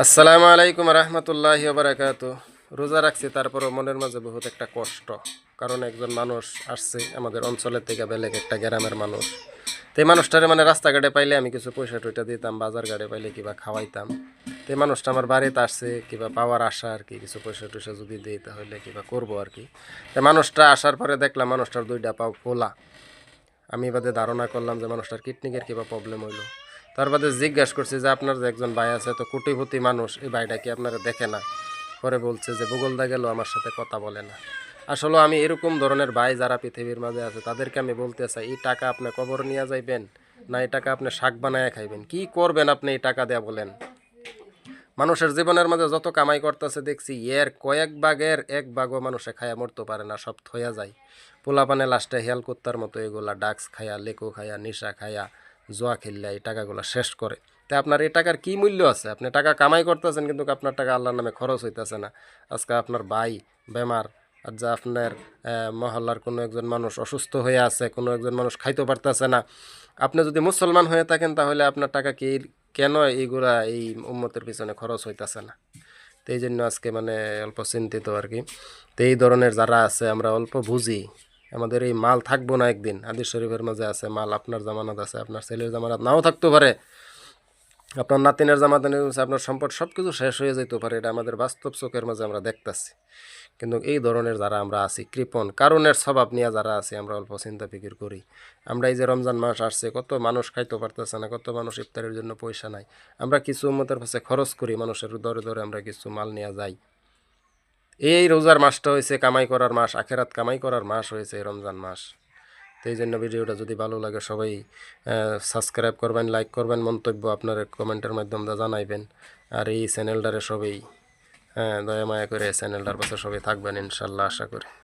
আসসালামু আলাইকুম রহমতুল্লাহি বারাকাতু। রোজা রাখছি, তারপরও মনের মাঝে বহুত একটা কষ্ট। কারণ একজন মানুষ আসছে আমাদের অঞ্চলের থেকে, বেলেগ একটা গ্রামের মানুষ। তো এই মানুষটারে মানে রাস্তাঘাটে পাইলে আমি কিছু পয়সা টয়টা দিতাম, বাজার ঘাটে পাইলে কিবা খাওয়াইতাম। তো এই মানুষটা আমার বাড়িতে আসছে কিবা পাওয়ার আশা আর কি, কিছু পয়সা টয়সা যদি দিই তাহলে কিবা করবো আর কি। তো মানুষটা আসার পরে দেখলাম মানুষটার দুইটা পাও ফোলা। আমি বাদে ধারণা করলাম যে মানুষটার কিডনিকের কিবা প্রবলেম হইলো। তার বাদে জিজ্ঞাসা করছি যে আপনার যে একজন ভাই আছে, তো কোটিপতি মানুষ, এই ভাইটা কি আপনারা দেখে না? পরে বলছে যে বগলদা গেল, আমার সাথে কথা বলে না। আসলে আমি এরকম ধরনের ভাই যারা পৃথিবীর মাঝে আছে তাদেরকে আমি বলতে চাই, এই টাকা আপনি কবর নিয়ে যাইবেন, না এই টাকা আপনি শাক বানায় খাইবেন? কি করবেন আপনি এই টাকা দেয়া বলেন? মানুষের জীবনের মাঝে যত কামাই করতেছে দেখছি, এর কয়েক ভাগের এক ভাগও মানুষে খায়া মরতে পারে না, সব থইয়া যায়। পোলাপানে লাস্টে হেয়াল কুত্তার মতো এগুলা ডাক্স খায়া, লেকো খায়া, নেশা খায়া, জোয়া খেললে এই টাকাগুলো শেষ করে। তাই আপনার এই টাকার কি মূল্য আছে? আপনি টাকা কামাই করতেছেন কিন্তু আপনার টাকা আল্লাহর নামে খরচ হইতেছে না। আজকে আপনার ভাই বেমার, আর যা আপনার মহল্লার কোনো একজন মানুষ অসুস্থ হয়ে আছে, কোনো একজন মানুষ খাইতে পারতেছে না। আপনি যদি মুসলমান হয়ে থাকেন তাহলে আপনার টাকা কি কেন এইগুলা এই উম্মতের পিছনে খরচ হইতেছে না? তো এই জন্য আজকে মানে অল্প চিন্তিত আর কি। তো এই ধরনের যারা আছে, আমরা অল্প বুঝি, আমাদের এই মাল থাকবো না একদিন। হাদিস শরীফের মাঝে আছে, মাল আপনার জামানত আছে, আপনার ছেলের জামানত নাও থাকতে পারে, আপনার নাতিনের জামাতানি আপনার সম্পদ সব কিছু শেষ হয়ে যেতে পারে। এটা আমাদের বাস্তব চোখের মাঝে আমরা দেখতেছি। কিন্তু এই ধরনের যারা আমরা আছি, কৃপণ কারণের স্বভাব নিয়ে যারা আছি, আমরা অল্প চিন্তা ফিকির করি। আমরা এই যে রমজান মাস আসছে, কত মানুষ খাইতে পারতেছে না, কত মানুষ ইফতারের জন্য পয়সা নাই। আমরা কিছু উম্মতের কাছে খরচ করি, মানুষের দরে দরে আমরা কিছু মাল নিয়ে যাই। এই রোজার মাসটা হয়েছে কামাই করার মাস, আখেরাত কামাই করার মাস হয়েছে এই রমজান মাস। তো এই জন্য ভিডিওটা যদি ভালো লাগে সবাই সাবস্ক্রাইব করবেন, লাইক করবেন, মন্তব্য আপনার কমেন্টের মাধ্যমে জানাইবেন। আর এই চ্যানেলটারে সবাই দয়া মায়া করে চ্যানেলটার পাশে সবাই থাকবেন ইনশাল্লাহ, আশা করি।